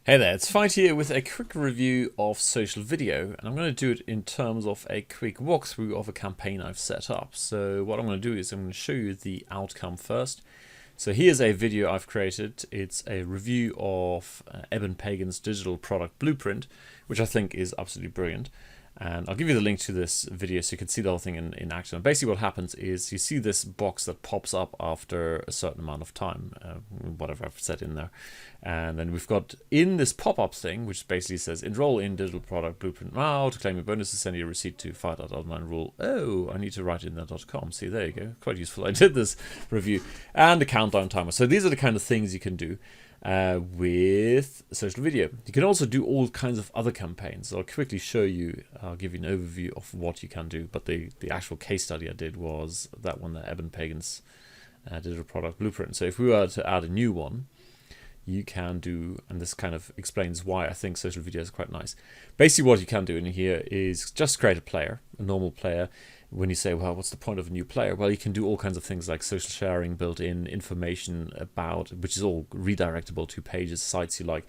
Hey there, it's Fight here with a quick review of social video, and I'm going to do it in terms of a quick walkthrough of a campaign I've set up. So what I'm going to do is I'm going to show you the outcome first. So here's a video I've created. It's a review of Eben Pagan's digital product blueprint, which I think is absolutely brilliant. And I'll give you the link to this video so you can see the whole thing in action. And basically what happens is you see this box that pops up after a certain amount of time, whatever I've set in there. And then we've got in this pop-up thing, which basically says, enroll in digital product blueprint now to claim your bonuses, send your receipt to fire.online rule. Oh, I need to write in that .com. See, there you go. Quite useful. I did this review. And a countdown timer. So these are the kind of things you can do with social video. You can also do all kinds of other campaigns. So I'll quickly show you, I'll give you an overview of what you can do, but the actual case study I did was that one, the Eben Pagan's digital product blueprint. So if we were to add a new one, you can do, and this kind of explains why I think social video is quite nice. Basically what you can do in here is just create a player, a normal player. When you say, well, what's the point of a new player? Well, you can do all kinds of things like social sharing, built-in information about, which is all redirectable to pages, sites you like,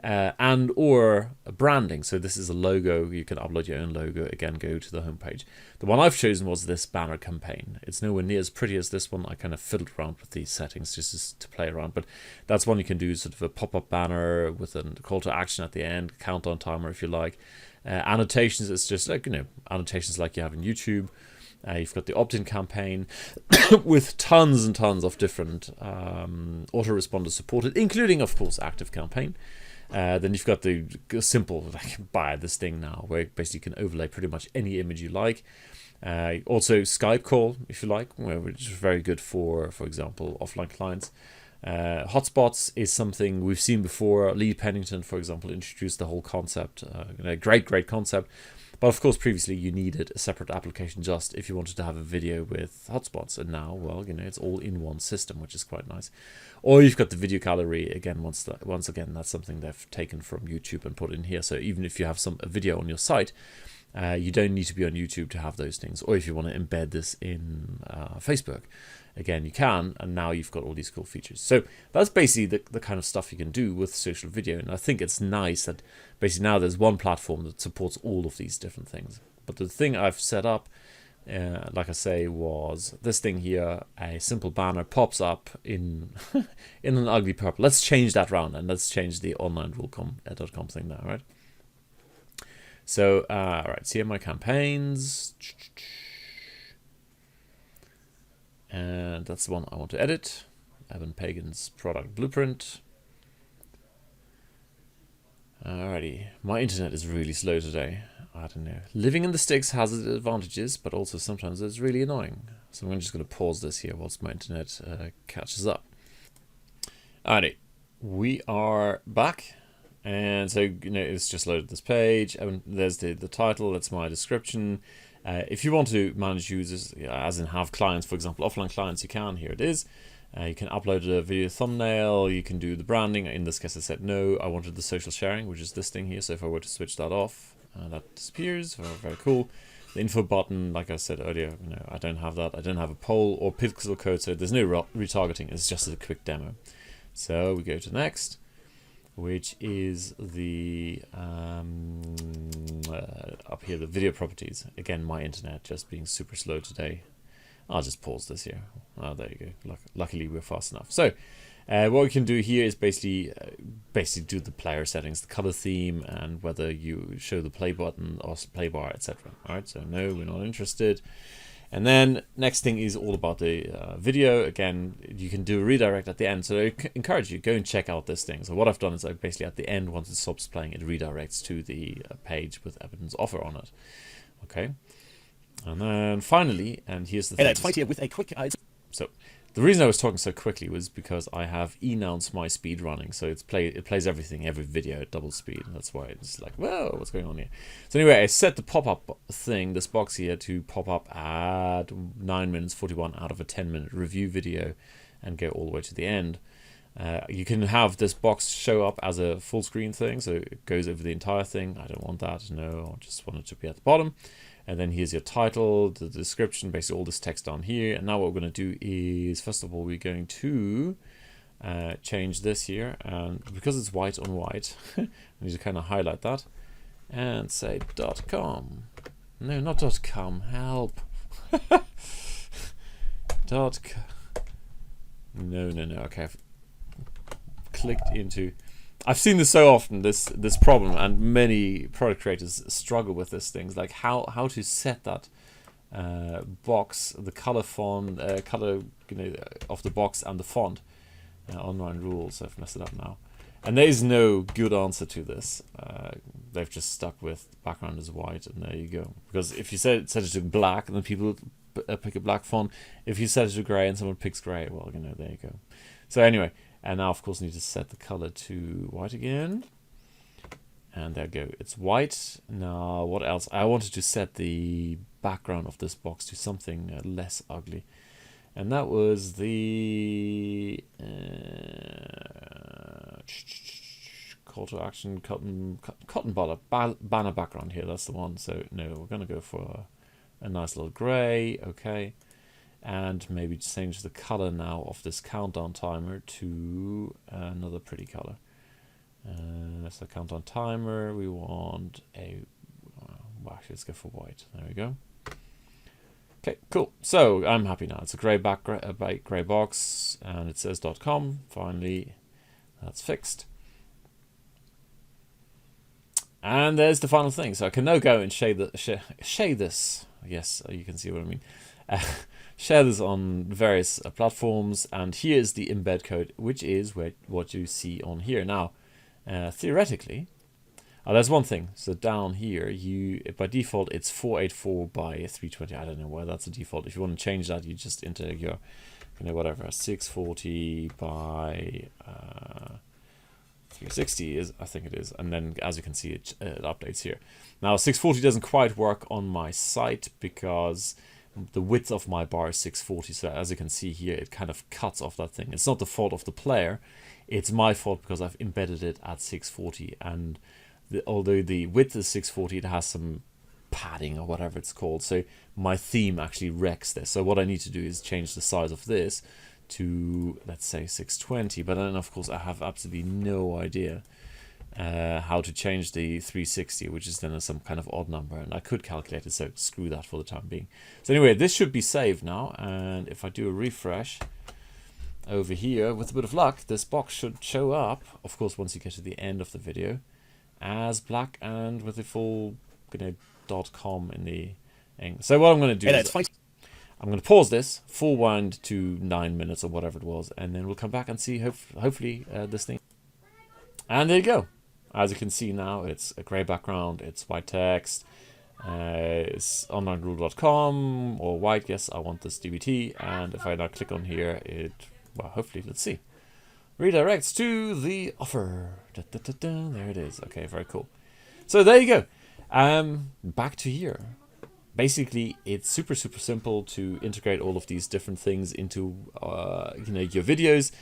and or branding. So this is a logo. You can upload your own logo. Again, go to the homepage. The one I've chosen was this banner campaign. It's nowhere near as pretty as this one. I kind of fiddled around with these settings just to play around, but that's one you can do, sort of a pop-up banner with a call to action at the end, countdown timer if you like. Annotations, it's just like, annotations like you have in YouTube. You've got the opt-in campaign with tons and tons of different autoresponders supported, including, of course, Active Campaign. Then you've got the simple, like, buy this thing now, where basically you can overlay pretty much any image you like. Also Skype call, if you like, which is very good for example, offline clients. Hotspots is something we've seen before. Lee Pennington, for example, introduced the whole concept. Great concept. But of course, previously you needed a separate application just if you wanted to have a video with hotspots. And now, well, it's all in one system, which is quite nice. Or you've got the video gallery. Again, once again, that's something they've taken from YouTube and put in here. So even if you have a video on your site, you don't need to be on YouTube to have those things. Or if you want to embed this in Facebook, again, you can, and now you've got all these cool features. So that's basically the kind of stuff you can do with social video, and I think it's nice that basically now there's one platform that supports all of these different things. But the thing I've set up, like I say, was this thing here. A simple banner pops up in in an ugly purple. Let's change that round, and let's change the online rule.com thing now, right? So, right, so here are my campaigns. And that's the one I want to edit. Eben Pagan's product blueprint. Alrighty, my internet is really slow today. I don't know. Living in the sticks has its advantages, but also sometimes it's really annoying. So I'm just going to pause this here whilst my internet catches up. Alrighty, we are back. And so, it's just loaded this page. And there's the title, that's my description. If you want to manage users, as in have clients, for example, offline clients, you can. Here it is. You can upload a video thumbnail. You can do the branding. In this case, I said no. I wanted the social sharing, which is this thing here. So if I were to switch that off, that disappears. Very cool. The info button, like I said earlier, I don't have that. I don't have a poll or pixel code, so there's no retargeting. It's just a quick demo. So we go to next, which is the up here, the video properties. Again, my internet just being super slow today. I'll just pause this here. Oh, there you go. Luckily, we're fast enough. So what we can do here is basically do the player settings, the color theme, and whether you show the play button or play bar, etc. All right, so no, we're not interested. And then next thing is all about the video. Again, you can do a redirect at the end. So I encourage you, go and check out this thing. So what I've done is I basically at the end, once it stops playing, it redirects to the page with Eben's offer on it. Okay. And then finally, and here's the thing. Let's fight here with a quick... So the reason I was talking so quickly was because I have announced my speed running. So it plays everything, every video at double speed. That's why it's like, whoa, what's going on here? So anyway, I set the pop-up thing, this box here, to pop up at 9 minutes 41 out of a 10-minute review video and go all the way to the end. You can have this box show up as a full screen thing, so it goes over the entire thing. I don't want that, no, I just want it to be at the bottom. And then here's your title, the description, basically all this text down here. And now what we're going to do is, first of all, we're going to change this here, and because it's white on white, I need to kind of highlight that and say .com. No, not .com. Help. No. Okay, I've clicked into. I've seen this so often, this problem, and many product creators struggle with these things, like how to set that box, the color font, color of the box and the font. Online rules. I've messed it up now, and there is no good answer to this. They've just stuck with background is white, and there you go. Because if you set it to black, then people pick a black font. If you set it to gray and someone picks gray, well, there you go. So anyway, and now of course I need to set the color to white again. And there you go, it's white. Now what else? I wanted to set the background of this box to something less ugly. And that was the call to action cotton banner background here. That's the one. So no, we're going to go for a nice little gray. Okay. And maybe change the color now of this countdown timer to another pretty color. So countdown timer, we want a, well, actually let's go for white. There we go. Okay, cool. So I'm happy now. It's a gray gray box, and it says .com. Finally, that's fixed. And there's the final thing. So I can now go and share this. Yes, you can see what I mean. Share this on various platforms, and here's the embed code, which is what you see on here. Now, theoretically, there's one thing. So down here, by default it's 484 by 320. I don't know why that's a default. If you want to change that, you just enter your, whatever, 640 by 360 is, I think it is, and then as you can see, it updates here. Now 640 doesn't quite work on my site because the width of my bar is 640. So as you can see here, it kind of cuts off that thing. It's not the fault of the player. It's my fault because I've embedded it at 640, and although the width is 640, it has some padding or whatever it's called. So my theme actually wrecks this. So what I need to do is change the size of this to, let's say, 620. But then of course I have absolutely no idea how to change the 360, which is then some kind of odd number, and I could calculate it, so screw that for the time being. So anyway, this should be saved now, and if I do a refresh over here, with a bit of luck, this box should show up, of course, once you get to the end of the video, as black and with the full .com in the ink. So what I'm going to do is I'm going to pause this, full wind to 9 minutes or whatever it was, and then we'll come back and see hopefully this thing. And there you go. As you can see now, it's a gray background, it's white text, it's onlinerule.com or white. Yes, I want this DBT, and if I now click on here, it, well, hopefully, let's see, redirects to the offer. There it is. Okay, very cool. So there you go. Back to here. Basically, it's super simple to integrate all of these different things into your videos.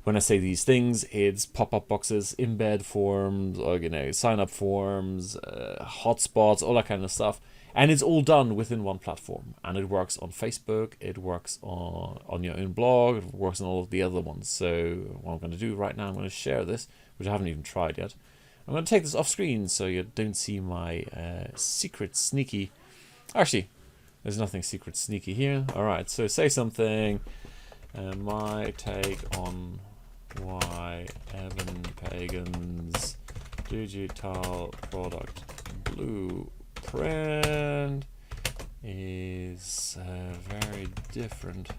When I say these things, it's pop-up boxes, embed forms, or sign-up forms, hotspots, all that kind of stuff, and it's all done within one platform. And it works on Facebook, it works on your own blog, it works on all of the other ones. So what I'm going to do right now, I'm going to share this, which I haven't even tried yet. I'm going to take this off screen so you don't see my secret sneaky. Actually, there's nothing secret sneaky here. All right, so say something. My take on why Evan Pagan's digital product blueprint is very different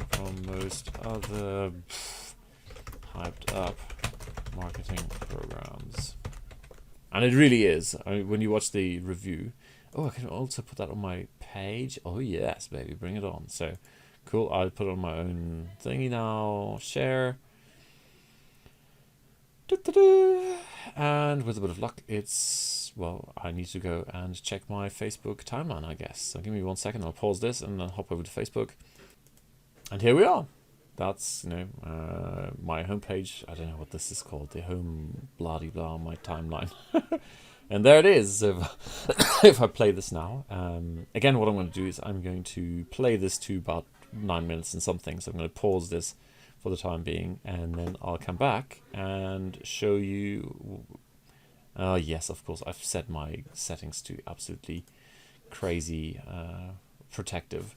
from most other hyped up marketing programs. And it really is. I mean, when you watch the review, oh, I can also put that on my page. Oh yes, baby, bring it on. So cool, I'll put it on my own thingy now, share. And with a bit of luck, it's, well, I need to go and check my Facebook timeline, I guess. So give me 1 second, I'll pause this and then hop over to Facebook. And here we are. That's, my homepage. I don't know what this is called, the home blah-de-blah, my timeline. And there it is. If I play this now, again, what I'm going to do is I'm going to play this to about 9 minutes and something. So I'm going to pause this for the time being, and then I'll come back and show you. Oh yes, of course, I've set my settings to absolutely crazy protective.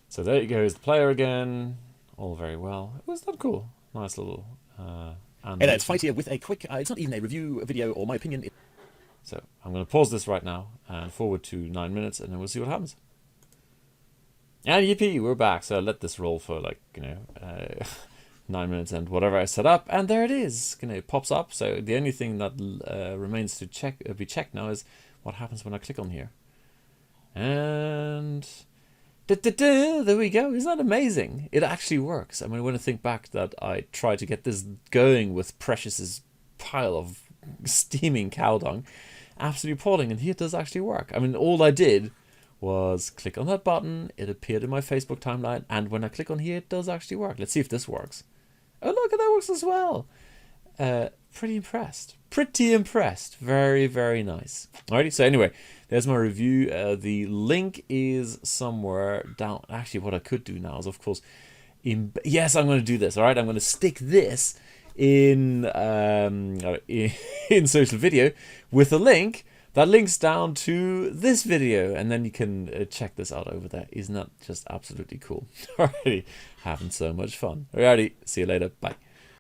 So there you go, is the player again. All very well. Was that cool? Nice little And it's Fight here with a quick, it's not even a review video or my opinion. So I'm going to pause this right now and forward to 9 minutes, and then we'll see what happens. And yippee, we're back. So I let this roll for like, 9 minutes and whatever I set up, and there it is. It pops up. So the only thing that remains to be checked now is what happens when I click on here. And there we go. Isn't that amazing? It actually works. I mean, when I think back that I tried to get this going with Precious's pile of steaming cow dung, absolutely appalling, and here it does actually work. I mean, all I did was click on that button, it appeared in my Facebook timeline, and when I click on here, it does actually work. Let's see if this works. Oh, look, that works as well. Pretty impressed. Pretty impressed. Very, very nice. Alrighty, so anyway, there's my review. The link is somewhere down. Actually, what I could do now is, of course, yes, I'm going to do this. All right, I'm going to stick this in social video with a link that links down to this video, and then you can check this out over there. Isn't that just absolutely cool? Alrighty, having so much fun. Alrighty, see you later. Bye.